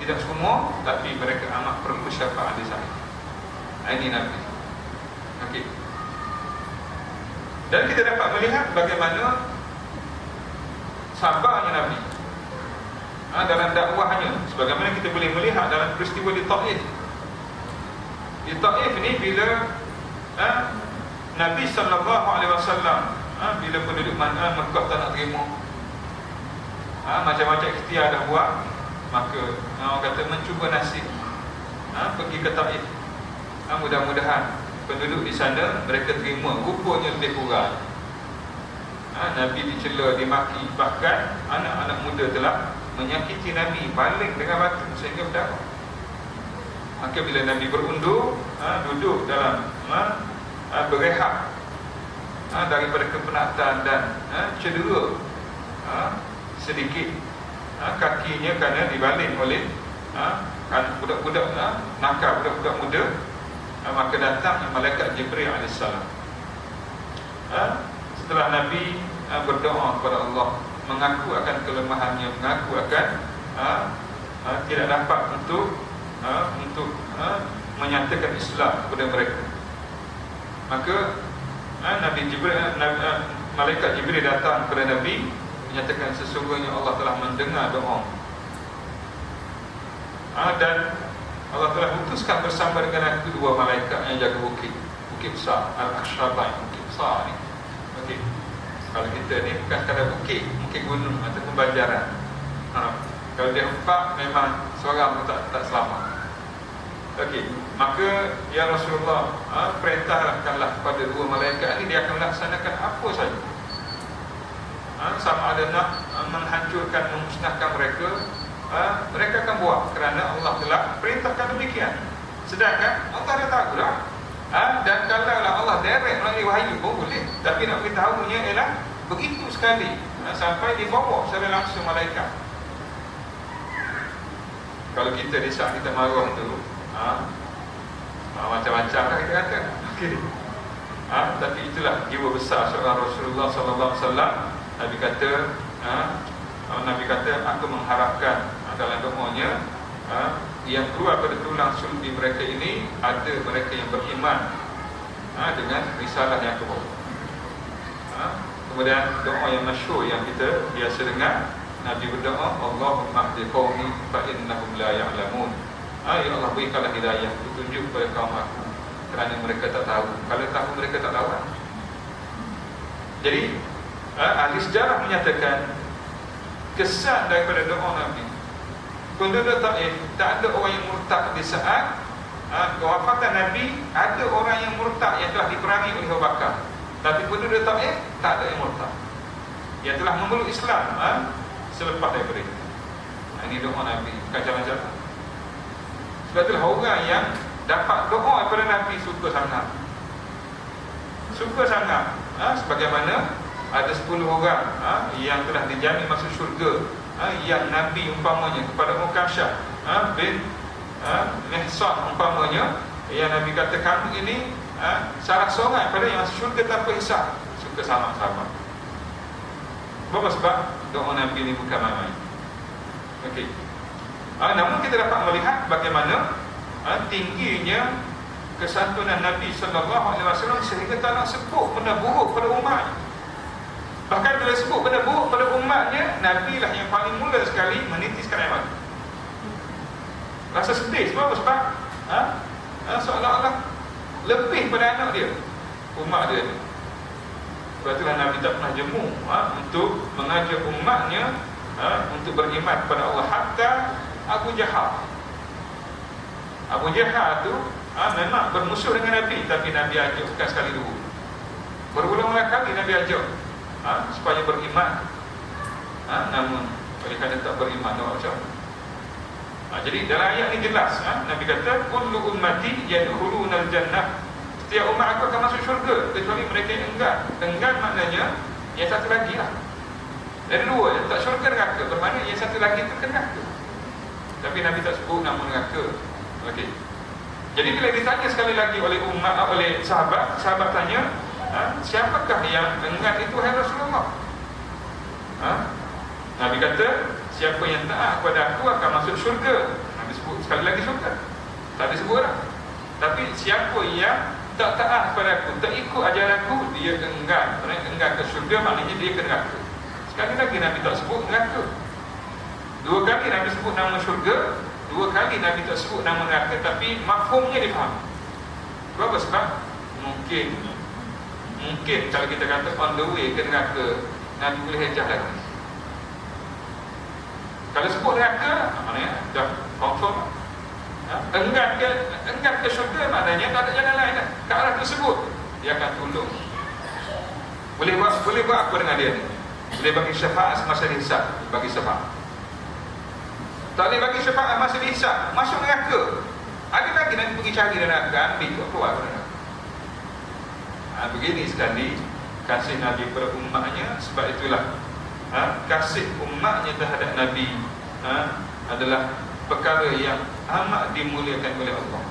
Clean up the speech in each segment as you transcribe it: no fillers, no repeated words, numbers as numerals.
Tidak semua, tapi mereka amat perlu syafaat di saya. Ini Nabi. Okey. Dan kita dapat melihat bagaimana sabarnya Nabi dalam dakwahnya, sebagaimana kita boleh melihat dalam peristiwa di Taif. Di Taif ni bila Nabi SAW bila penduduk Mekah tak nak terima, macam-macam ikhtiar dah buat, maka orang kata mencuba nasib, pergi ke Taif. Mudah-mudahan penduduk di sana mereka terima. Rupanya lebih kurang. Nabi dicela, dimaki, bahkan anak-anak muda telah menyakiti Nabi, baling dengan batu sehingga berdarah. Maka bila Nabi berundur, duduk dalam berehat daripada kepenatan dan cedera sedikit kakinya kerana dibaling oleh budak-budak nakal, budak-budak muda, maka datang malaikat Jibril AS. Setelah Nabi berdoa kepada Allah, mengaku akan kelemahannya, mengaku akan tidak dapat untuk menyatakan Islam kepada mereka, maka Nabi Jibril, malaikat Jibril datang kepada Nabi menyatakan sesungguhnya Allah telah mendengar doa, dan Allah telah putuskan bersama dengan aku dua malaikat yang jaga bukit besar, Al-Akshabain, bukit besar ni. Okey. Kalau kita ni bukan sekadar bukit gunung ataupun banjaran. Kalau dia empat, memang seorang pun tak selamat. Okey, maka ya Rasulullah, perintahkanlah kepada dua malaikat ini, dia akan laksanakan apa saja. Sama ada nak menghancurkan, memusnahkan mereka, mereka akan buat, kerana Allah telah perintahkan demikian. Sedangkan Allah dah tahu lah. Dan kalau Allah direct melalui wahyu pun boleh, tapi nak beritahunya ialah begitu sekali, sampai dibawa secara langsung malaikat. Kalau kita di saat kita marah tu, macam-macam lah kita kata. Okay. Tapi itulah jiwa besar seorang Rasulullah SAW. Nabi kata, aku mengharapkan dalam doanya yang keluar pada tulang sulbi mereka ini ada mereka yang beriman dengan risalah yang aku bawa. Kemudian doa yang masyhur yang kita biasa dengar, Nabi berdoa, Allahumma hdi qaumi fa innahum la ya'lamun. Ya Allah, berikanlah hidayah, petunjuk kepada kaum aku, kerana mereka tak tahu. Kalau tahu, mereka tak tahu. Jadi ahli sejarah menyatakan kesan daripada doa Nabi, penduduk Taif tak ada orang yang murtad di saat kewafatan Nabi. Ada orang yang murtad yang telah diperangi oleh Abu Bakar, tapi penduduk Taif tak ada yang murtad, yang telah memeluk Islam selepas daripada itu. Ini doa Nabi, bukan jalan-jalan. Sebab itulah orang yang dapat doa daripada Nabi suka sangat. Sebagaimana ada 10 orang yang telah dijamin masuk syurga, yang Nabi umpamanya kepada Mukasyah bin Mihsan umpamanya, yang Nabi kata kamu ini salah seorang pada yang masuk syurga tanpa hisab. Suka sama-sama. Sebab doa Nabi ini bukan main-main. Okey. Namun kita dapat melihat bagaimana tingginya kesantunan Nabi SAW sehingga tak nak sebut benda buruk pada umat. Bahkan bila sebut benda buruk pada umatnya, Nabi lah yang paling mula sekali menitiskan air mata. Rasa sedih. Sebab apa? Sebab seolah-olah lebih pada anak dia, umat dia. Sebab itulah Nabi tak pernah jemu untuk mengajak umatnya untuk beriman kepada Allah. Hatta Abu Jahal tu memang bermusuh dengan Nabi, tapi Nabi ajak bukan sekali dua, berulang-ulang kali Nabi ajak supaya beriman. Namun oleh kerana tak beriman, macam jadi dalam ayat ni jelas, Nabi kata kullu ummati yadkhulunal jannah, setiap umat aku akan masuk syurga kecuali mereka yang enggan maknanya yang satu lagi lah. Ada dua, yang tak syurga neraka, bermakna yang satu lagi itu neraka. Tapi Nabi tak sebut nama neraka. Okey. Jadi bila ditanya sekali lagi oleh sahabat tanya, siapakah yang enggan itu, hai Rasulullah? Nabi kata, siapa yang taat kepada aku akan masuk syurga. sekali lagi syurga. Tak ada sebut lah. Tapi siapa yang tak taat kepada aku, tak ikut ajaran aku, dia enggan. Enggan ke syurga maknanya dia ke neraka. Sekali lagi Nabi tak sebut neraka. Dua kali Nabi sebut nama syurga, dua kali Nabi tak sebut nama neraka, tapi mafhumnya difaham. Sebab sebab mungkin kalau kita kata on the way ke neraka, Nabi boleh hejah lagi. Kalau sebut neraka, maknanya dah confirm. Enggan ke syurga maknanya tak ada jalan lain dah. Ke arah tersebut dia akan tolong. Boleh buat apa dengan dia ni? Boleh bagi syafaat semasa dihisab, bagi syafaat. Tak boleh bagi syafaat masa dihisab, masuk neraka. Ada lagi nanti pergi cari neraka, ambil keluar neraka. Begini sekali kasih Nabi kepada umatnya. Sebab itulah kasih umatnya terhadap Nabi adalah perkara yang amat dimuliakan oleh Allah.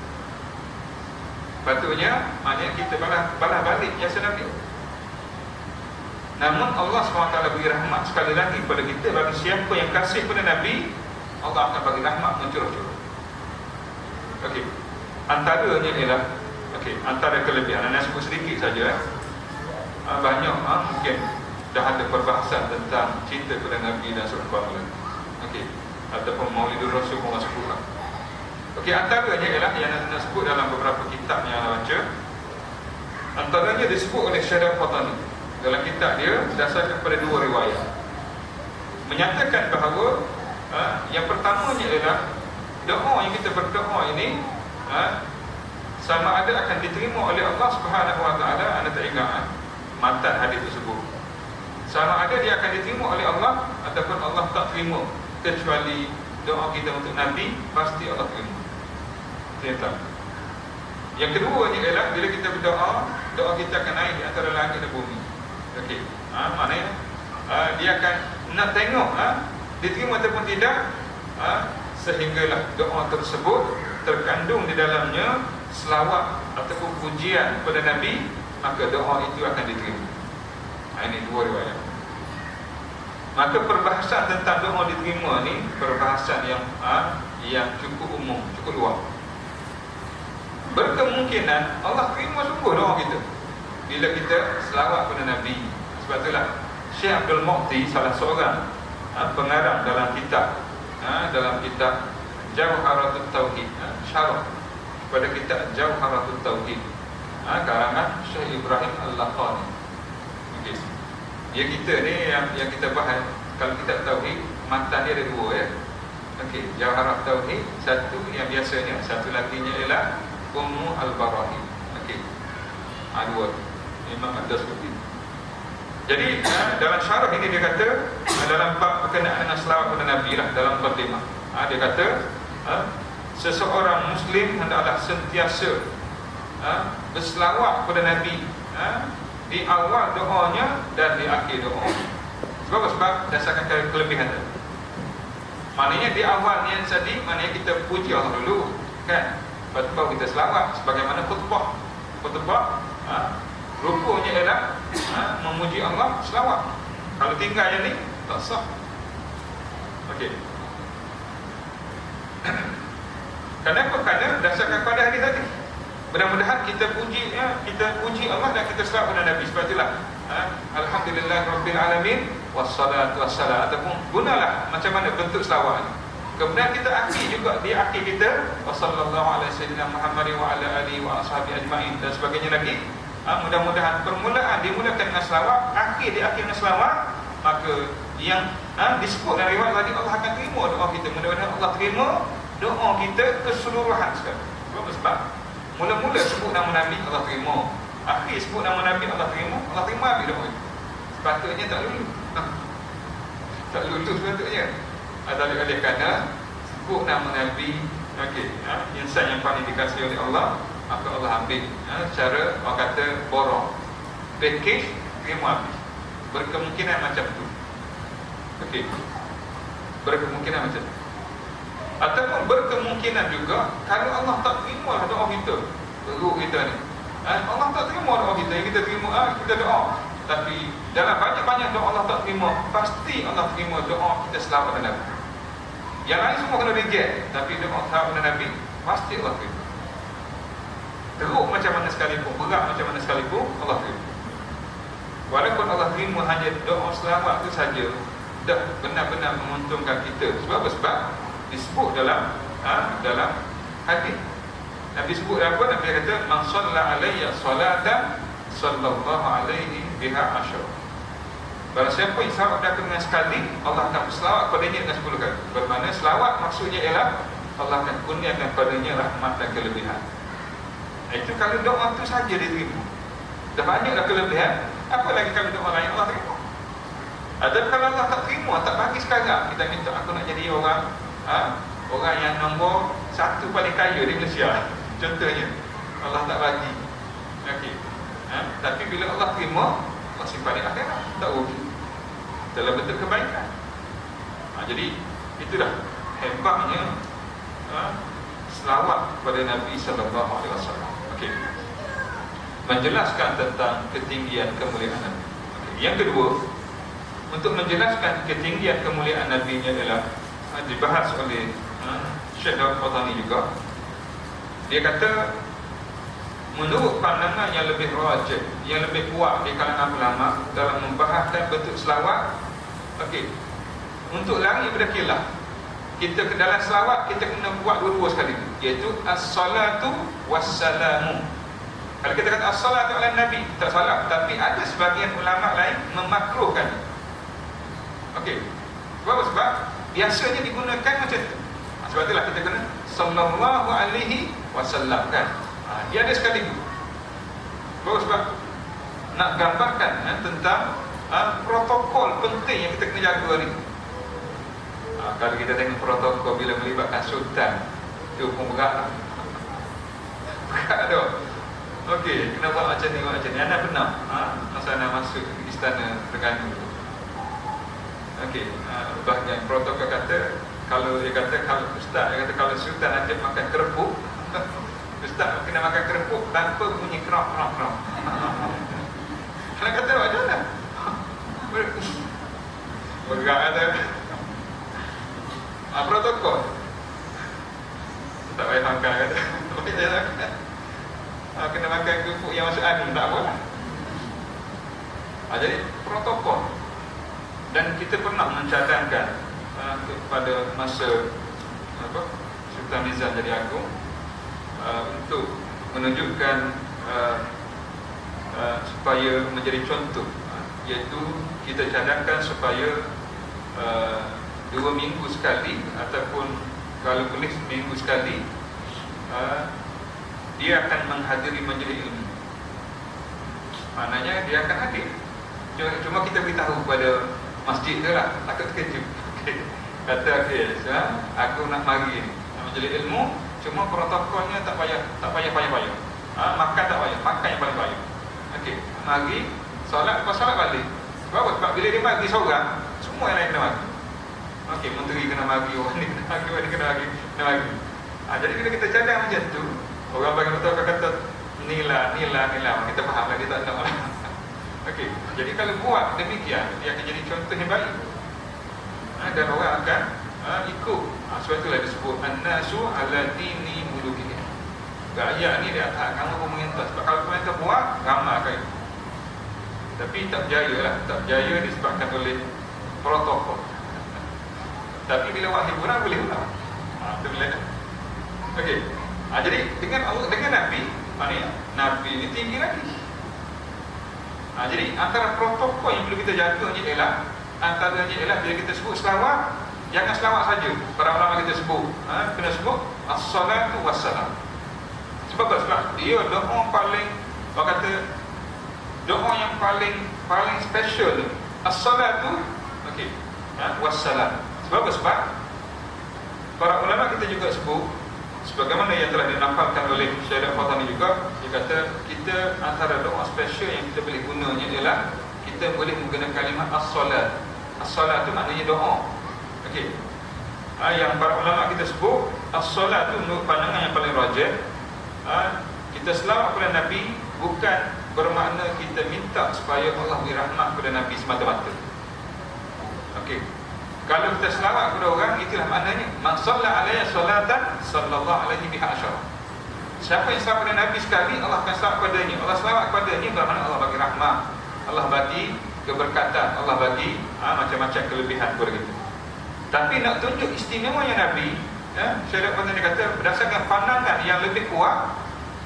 Patutnya maknanya kita balas balik jasa Nabi. Namun Allah SWT beri rahmat sekali lagi kepada kita. Bagi siapa yang kasih kepada Nabi, Allah akan bagi rahmat mencurah-curah. Okey. Antaranya ialah antara kelebihan. Saya sebut sedikit saja. Banyak mungkin dah ada perbahasan tentang cinta kepada Nabi dan surah Al-Baqarah. Okey. Ataupun Maulidur Rasul pun sebutlah. Okey, antaranya ialah yang nak sebut dalam beberapa kitab yang anda baca. Antaranya disebut oleh Syekh Al-Fatani dalam kitab dia berdasarkan pada dua riwayat, menyatakan bahawa yang pertamanya ialah doa yang kita berdoa ini sama ada akan diterima oleh Allah Subhanahu Wa Taala. Anda tak ingat matan hadis tersebut? Sama ada dia akan diterima oleh Allah ataupun Allah tak terima. Kecuali doa kita untuk Nabi, pasti Allah terima. Ternyata. Yang kedua ni ialah bila kita berdoa, doa kita akan naik di antara langit dan bumi. Okey. Maknanya dia akan nak tengok diterima ataupun tidak, sehinggalah doa tersebut terkandung di dalamnya selawat ataupun pujian kepada Nabi, maka doa itu akan diterima. Ini dua riwayat. Maka perbahasan tentang doa diterima ni perbahasan yang cukup umum, cukup luas. Berkemungkinan Allah terima sungguh doa kita bila kita selawat kepada Nabi. Sebab itulah Syekh Abdul Muqti, salah seorang pengarang dalam kitab Jawharatul Tauhid, syarah pada kitab Jawharatul Tauhid, karangan Syekh Ibrahim Al-Laqani. Okay. Ya, kita ni yang kita bahas kalau kitab Tauhid, matan dia ada dua ya. Okey, Jawharatul Tauhid satu yang biasanya, satu laginya ialah Ummu Al-Barahi. Okey. Dua. Memang ada seperti itu. Jadi dalam syarah ini dia kata dalam bab berkenaan dengan selawat kepada Nabi lah, dalam mukadimah. Dia kata seseorang Muslim hendaklah sentiasa berselawat kepada Nabi di awal doanya dan di akhir doa. Sebab dasarkan kelebihan tadi. Maknanya di awal niat tadi, maknanya kita puji Allah dulu, kan? Lepas tu baru kita selawat. Sebagaimana khutbah rukuknya ialah memuji Allah, selawat. Kalau tinggal yang ni tak sah. Okey. Kenapa? Kerana berdasarkan pada hadis tadi. Mudah-mudahan kita puji Allah dan kita selawat kepada Nabi. Sebab itulah alhamdulillah rabbil alamin wassalatu wassalam, ataupun gunalah macam mana bentuk selawat ni. Kemudian kita akhir juga di akhir kita wassallallahu ala sayyidina Muhammadin wa ala alihi wa ashabihi ajmain dan sebagainya lagi. Mudah-mudahan permulaan dimulakan dengan selawat, akhir di akhir dengan selawat, maka yang disebut dalam riwayat tadi Allah akan terima doa kita. Mudah-mudahan Allah terima doa kita keseluruhan sekali. Sebab mula-mula sebut nama Nabi, Allah terima. Akhir sebut nama Nabi, Allah terima. Allah terima habis doa itu. Sepatutnya tak lulu. Tak lulu sepatutnya. Oleh kerana sebut nama Nabi, insan yang paling dikasihi oleh Allah, maka Allah ambil cara orang kata borong, package, terima habis. Berkemungkinan macam tu. Okey. Berkemungkinan macam tu. Ataupun berkemungkinan juga kalau Allah tak terima doa kita, guru kita ni, Allah tak terima doa kita, yang kita terima kita doa, tapi dalam banyak-banyak doa Allah tak terima, pasti Allah terima doa kita selawat Nabi. Yang lain semua kena reject, tapi doa tahap Nabi pasti Allah terima. Teruk macam mana sekalipun, berat macam mana sekalipun, Allah terima. Walaupun Allah terima hanya doa selawat itu saja, dah benar-benar menguntungkan kita. Sebab apa? Sebab disebut dalam hadis. Nabi sebut apa? Nabi kata, "Man shalla alayya salatan sallallahu alaihi biha asyara." Barang siapa yang selawat pada dengan sekali, Allah akan berselawat padanya dengan 10 kali. Bermakna selawat maksudnya ialah Allah akan kurniakan padanya rahmat dan kelebihan. Itu kalau doa itu saja diterima. Dah banyaklah kelebihan. Apa lagi kalau doa lain Allah terima? Ada kalau Allah tak terima, tak bagi sekarang, kita minta aku nak jadi orang orang yang nombor 1 paling kaya di Malaysia, contohnya, Allah tak bagi. Okey. Tapi bila Allah terima, Allah simpan di akhirat, tak rugi dalam bentuk kebaikan. Jadi itulah hebatnya selawat kepada Nabi sallallahu alaihi wasallam. Okey. Menjelaskan tentang ketinggian kemuliaan Nabi. Okay. Yang kedua, untuk menjelaskan ketinggian kemuliaan Nabi-Nya adalah dibahas oleh Syekh Daud Qadhani juga. Dia kata, menurut pandangan yang lebih rajih, yang lebih kuat di kalangan ulama dalam membahaskan bentuk selawat, okey, untuk lari daripada khilaf, kita ke dalam selawat kita kena buat dua-dua sekali, iaitu as-salatu wassalamu. Kalau kita kata as-salatu ala Nabi, tak salah, tapi ada sebahagian ulama lain memakruhkan. Okey. Sebab biasanya digunakan macam tu. Sebab itulah kita kena sallallahu alaihi wasallam kan. Dia ada sekali. Sebab nak gambarkan tentang protokol penting yang kita kena jaga ni. Kalau kita tengok protokol bila melibatkan sultan, itu pun berat. Berat tu. Okey, kena buat macam ni, buat macam ni. Anda pernah masa anda masuk istana Terengganu. Okey, bahagian protokol kata, kalau dia kata, kalau ustaz, dia kata kalau sultan ajak makan kerupuk, ustaz kena makan kerupuk tanpa bunyi krok. Kena kata macam mana? Berat kata. Protokol. Tak payah makan kata. Kena makan kerupuk yang masuk angin, tak apa. Jadi protokol. Dan kita pernah mencadangkan pada masa Sultan Nizam jadi agung, untuk menunjukkan supaya menjadi contoh, iaitu kita cadangkan supaya 2 minggu sekali, ataupun kalau boleh seminggu sekali, dia akan menghadiri majlis ilmu. Maknanya dia akan hadir. Cuma kita beritahu pada masjid tu lah, takut terkejut. Kata aku nak mari ni majlis ilmu, cuma protokolnya tak payah. Makan tak payah, makan yang paling payah. Okey, mari solat, lepas solat balik. Sebab bila dia mari seorang, semua yang lain kena mari. Okey, menteri kena mari, orang ni kena mari, orang ni kena mari. Jadi bila kita cadang macam tu, orang bagi betul kata nila, kita faham lah, dia tak nak lah. Okey, jadi kalau buat demikian, dia akan jadi contoh yang baik. Dan orang akan ikut. Sebab itulah disebut an-nasu ala dini mulukihim. Rakyat ni di atas agama pemerintah. Sebab kalau pemerintah buat, ramai akan ikut. Tapi tak berjaya lah. Tak berjaya disebabkan oleh protokol. Tapi bila buat hiburan, boleh ulang. Itu boleh. Okey. Jadi dengan Allah, dengan Nabi, Nabi ni tinggi lagi. Jadi antara protokol yang perlu kita jaga ni ialah, antaranya ialah bila kita sebut selawat, jangan selawat saja. Para ulama kita sebut, kena sebut as-salatu wassalam. Sebab apa? Sebab dia doa paling, orang kata doa yang paling special, as-salatu, okey, wassalam. Sebab apa? Sebab para ulama kita juga sebut, sebagaimana yang telah dinafalkan oleh Syekh Al-Fatani juga, dia kata kita antara doa special yang kita boleh gunanya ialah kita boleh menggunakan kalimat as-salat. As-salat itu maknanya doa. Okey. Yang para ulama kita sebut as-salat itu menurut pandangan yang paling rajih, kita selawat kepada Nabi bukan bermakna kita minta supaya Allah beri rahmat kepada Nabi semata-mata. Okey. Kalau kita selawat kepada orang, itulah maknanya man shalla alayya salatan sallallahu alaihi biha asyara. Siapa yang selawat kepada Nabi sekali, Allah akan selawat kepadanya. Allah selawat kepadanya bermakna Allah bagi rahmat, Allah bagi keberkatan, Allah bagi macam-macam kelebihan kepada kita. Tapi nak tunjuk istimewanya Nabi, Syariat Pantang dia kata berdasarkan pandangan yang lebih kuat,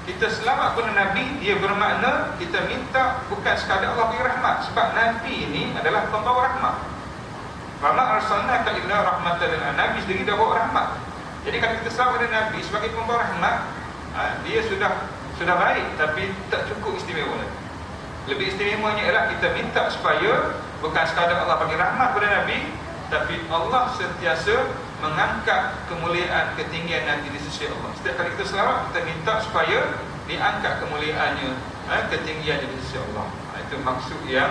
kita selawat kepada Nabi, dia bermakna kita minta bukan sekadar Allah bagi rahmat, sebab Nabi ini adalah pembawa rahmat. Wa ma arsalnaka illa rahmatan lil alamin. Nabi sendiri dah bawa rahmat. Jadi kalau kita selawat kepada Nabi sebagai pembawa rahmat, dia sudah baik, tapi tak cukup istimewa lagi. Lebih istimewanya ialah kita minta supaya bukan sekadar Allah bagi rahmat kepada Nabi, tapi Allah sentiasa mengangkat kemuliaan, ketinggian Nabi di sisi Allah. Setiap kali kita selawat, kita minta supaya diangkat kemuliaannya, ketinggiannya di sisi Allah. Itu maksud yang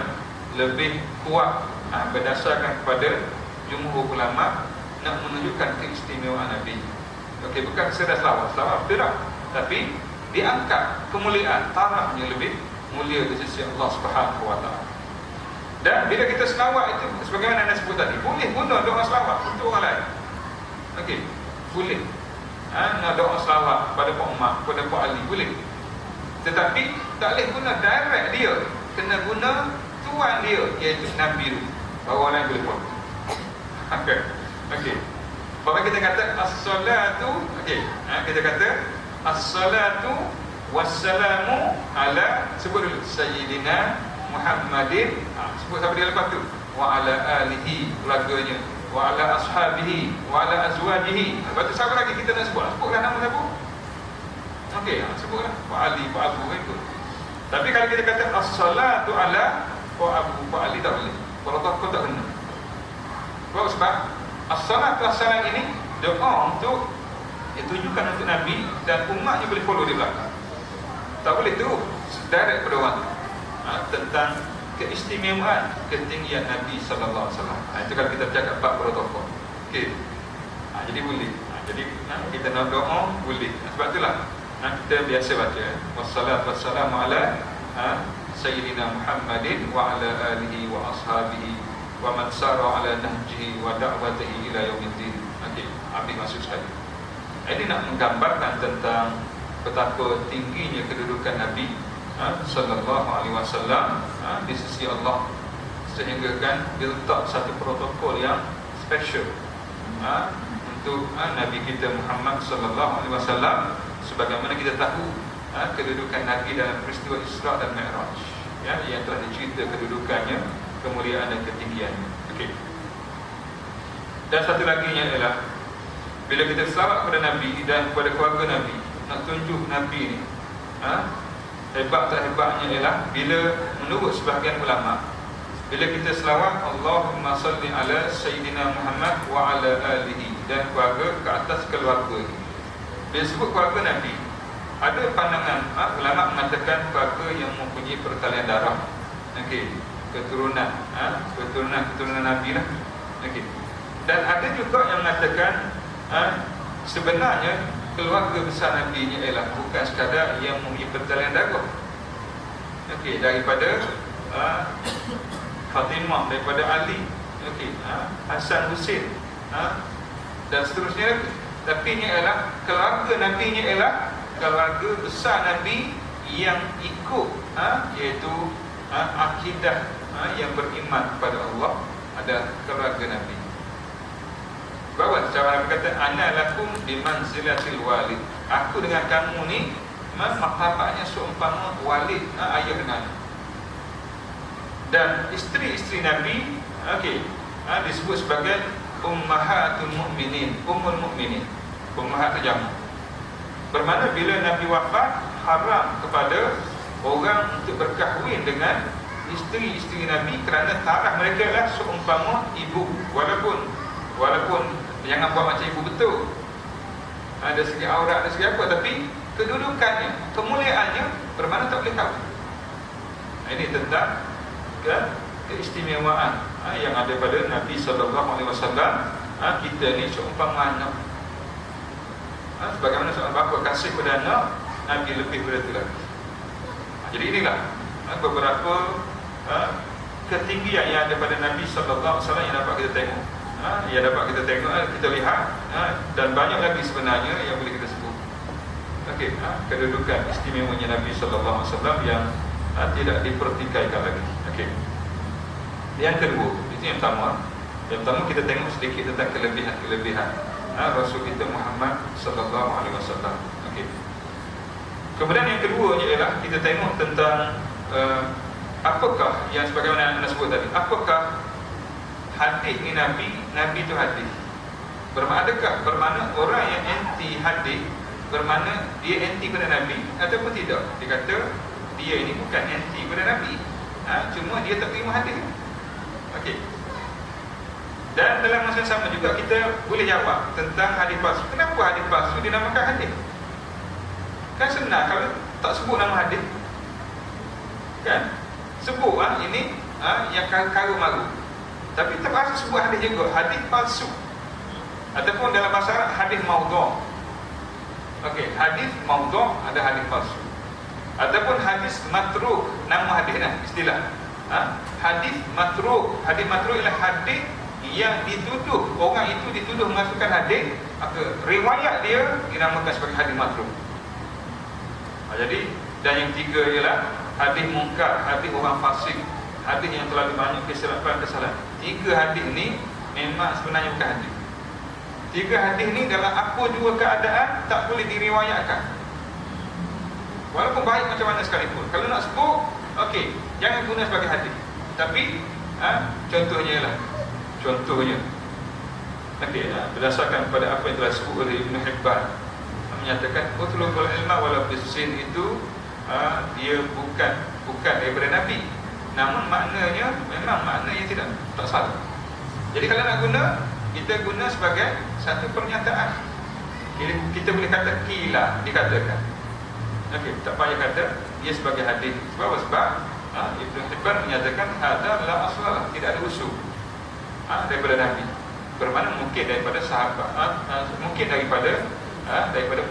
lebih kuat, berdasarkan kepada jumhur ulama, nak menunjukkan keistimewaan Nabi. Okey, bukan sekedar selawat betul tak? Tapi diangkat kemuliaan, tarafnya lebih mulia di sisi Allah Subhanahu wa taala. Dan bila kita selawat itu, sebagaimana anda sebut tadi, boleh guna doa selawat untuk orang lain. Okey, boleh. Nak doa selawat pada Pak Umar, pada Pak Ali, boleh. Tetapi tak boleh guna direct dia, kena guna tuan dia, iaitu Nabi tu, baru orang lain boleh buat. Okey. Kalau kita kata as-salatu, okey, kita kata as-salatu wassalamu ala, sebut dulu Sayyidina Muhammadin, sebut siapa dia lepas tu, wa ala alihi, keluarganya, wa ala ashabihi, wa ala azwajihi. Lepas tu siapa lagi kita nak sebut? Sebutlah nama siapa? Okey, sebutlah Pak Ali, Pak Abu itu. Tapi kalau kita kata as-salatu ala Pak Abu, Pak Ali, tak boleh. Kalau kau tak kena. Sebab as-salatu wassalam ini doa untuk ditujukan untuk Nabi dan umatnya boleh follow di belakang. Tak boleh terus direct pada orang tentang keistimewaan, ketinggian Nabi sallallahu alaihi wasallam. Itu kalau kita bercakap bab protokol. Okey. Jadi boleh. Jadi kita nak doa boleh. Sebab itulah kita biasa baca wassalatu wassalamu ala Sayyidina Muhammadin wa ala alihi wa ashabihi wa man sara ala nahjihi wa da'watihi ila yaumiddin. Okey, ambil maksud sekali. Ini nak menggambarkan tentang betapa tingginya kedudukan Nabi sallallahu alaihi wasallam di sisi Allah, sehingga kan dia letak satu protokol yang special untuk Nabi kita Muhammad sallallahu alaihi wasallam, sebagaimana kita tahu kedudukan Nabi dalam peristiwa Isra dan Mi'raj, yang telah dicerita kedudukannya, kemuliaan dan ketinggiannya. Okey. Dan satu lagi ialah bila kita selawat kepada Nabi dan kepada keluarga Nabi, nak tunjuk Nabi ni hebat tak hebatnya ialah bila menurut sebahagian ulama, bila kita selawat Allahumma salli ala Sayyidina Muhammad wa ala alihi, dan keluarga ke atas keluarga. Bila sebut keluarga Nabi, ada pandangan ulama mengatakan keluarga yang mempunyai pertalian darah, okey, keturunan Nabi lah, okey. Dan ada juga yang mengatakan sebenarnya keluarga besar Nabi ni ialah bukan sekadar yang mempunyai pertalian darah, okey, daripada Fatimah, daripada Ali, okey, Hasan, Husin, dan seterusnya. Tapi ini ialah keluarga Nabi ni ialah keluarga besar Nabi yang ikut iaitu akidah yang beriman kepada Allah, ada keluarga Nabi. Bahawa cara Nabi kata ana lakum bimanzilatil walid, aku dengan kamu ni martabatnya seumpama walid, ayah dengan anak. Dan isteri-isteri Nabi, okey, disebut sebagai ummahatul mukminin, ummul mukminin, ummahat terjamu. Bermakna bila Nabi wafat, haram kepada orang untuk berkahwin dengan isteri-isteri Nabi, kerana taraf mereka adalah seumpama ibu. Walaupun jangan buat macam ibu betul, ada segi aurat, ada segi apa, tapi kedudukannya, kemuliaannya bermakna tak boleh kahwin. Ini tentang keistimewaan yang ada pada Nabi SAW. Kita ni seumpama anak, sebagaimana seorang bapa kasih pada anak, Nabi lebih pada itu lagi. Jadi inilah beberapa ketinggian yang ada pada Nabi SAW yang dapat kita tengok. yang dapat kita tengok, kita lihat, dan banyak lagi sebenarnya yang boleh kita sebut. Okey, kedudukan istimewanya Nabi sallallahu alaihi wasallam yang tidak dipertikaikan lagi. Okey. Yang kedua, itu yang pertama. Yang pertama kita tengok sedikit tentang kelebihan-kelebihan Rasul kita Muhammad sallallahu alaihi wasallam. Okey. Kemudian yang kedua ialah kita tengok tentang apakah yang sebagaimana anda sebut tadi, apakah hadis ni Nabi itu hadis. Bermakna orang yang anti hadis bermakna dia anti pada Nabi ataupun tidak? Dia kata dia ini bukan anti pada Nabi, cuma dia tak terima hadis. Okey. Dan dalam masa yang sama juga kita boleh jawab tentang hadis palsu. Kenapa hadis palsu dinamakan hadis? Kan senang kalau tak sebut nama hadis. Kan? Sebut ini yang karut maru. Tapi terpaksa sebut hadis juga, hadis palsu. Ataupun dalam bahasa Arab hadis maudhu'. Okey, hadis maudhu' ada hadis palsu. Ataupun hadis matruk, nama hadis istilah. Hadis matruk. Hadis matruk ialah hadis yang dituduh, orang itu dituduh memasukkan hadis, maka riwayat dia dinamakan sebagai hadis matruk. Jadi, dan yang tiga ialah hadis mungkar, hadis orang fasik, hadis yang terlalu banyak kesalahan. Tiga hadis ni memang sebenarnya bukan hadis. Tiga hadis ni dalam apa jua keadaan tak boleh diriwayatkan, walaupun baik macam mana sekalipun. Kalau nak sebut, okey, jangan guna sebagai hadis. Tapi contohnya, okey, berdasarkan pada apa yang telah disebut oleh Ibn Hibban, menyatakan utlubul ilma walau bisin itu dia bukan daripada Nabi, namun maknanya memang makna yang tak salah. Jadi kalau nak guna, kita guna sebagai satu pernyataan. Kita boleh kata kila, dikatakan. Okey, tak payah kata dia sebagai hadis. Sebab Ibn Hibban menyatakan hadza la asla, tidak ada usul daripada Nabi. Bermakna mungkin daripada sahabat, mungkin daripada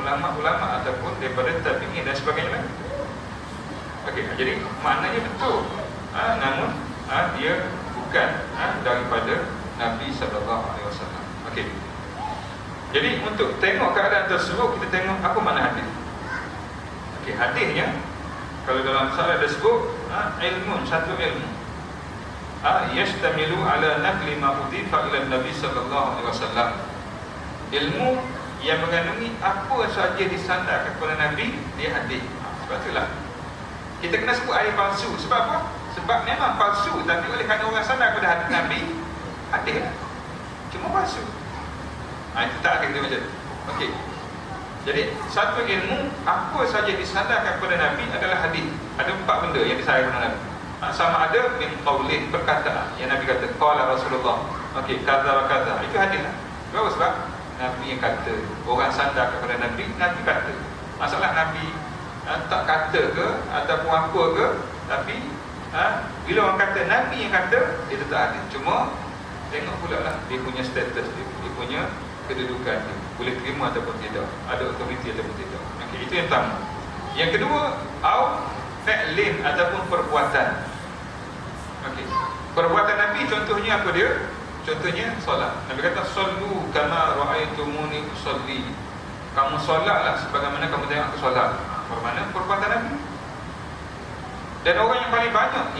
ulama-ulama ataupun daripada tabi'in dan sebagainya. Okey, jadi maknanya betul, namun dia bukan daripada Nabi sallallahu alaihi wasallam. Okey. Jadi untuk tengok keadaan tersebut, kita tengok apa makna hadis. Okey, hadisnya kalau dalam salah ada sebut ilmun, satu ilmu yastamilu ala naqli ma udhifa ila Nabi sallallahu alaihi wasallam. Ilmu yang mengandungi apa sahaja disandarkan kepada Nabi, dia hadis. Sebab itulah kita kena sebut hadis palsu. Sebab apa? Sebab memang palsu, tapi oleh kerana orang sandar kepada hadis Nabi, hadis cuma palsu. Itu tak akan kita macam tu. Okey. Jadi satu ilmu apa sahaja disandarkan kepada Nabi adalah hadis. Ada 4 benda yang disandarkan kepada Nabi. Sama ada min qaulin, perkataan yang Nabi kata, qala Rasulullah. Okey, kaza wa kaza. Itu hadis lah. Sebab Nabi yang kata, orang sandar kepada Nabi, Nabi kata. Masalah Nabi tak kata ke ataupun apa ke, tapi bila orang kata Nabi yang kata, dia tetap hadis. Cuma tengok pula lah dia punya status dia punya kedudukan dia, boleh terima ataupun tidak, ada otoriti ataupun tidak. Okey, itu yang pertama. Yang kedua, au fi'lin ataupun perbuatan. Okey, perbuatan Nabi contohnya apa dia? Contohnya solat. Nabi kata sallu kama ra'aitumuni usalli. Kamu solatlah sebagaimana kamu tengok aku solat. Bermakna perbuatan Nabi. Dan orang yang paling banyak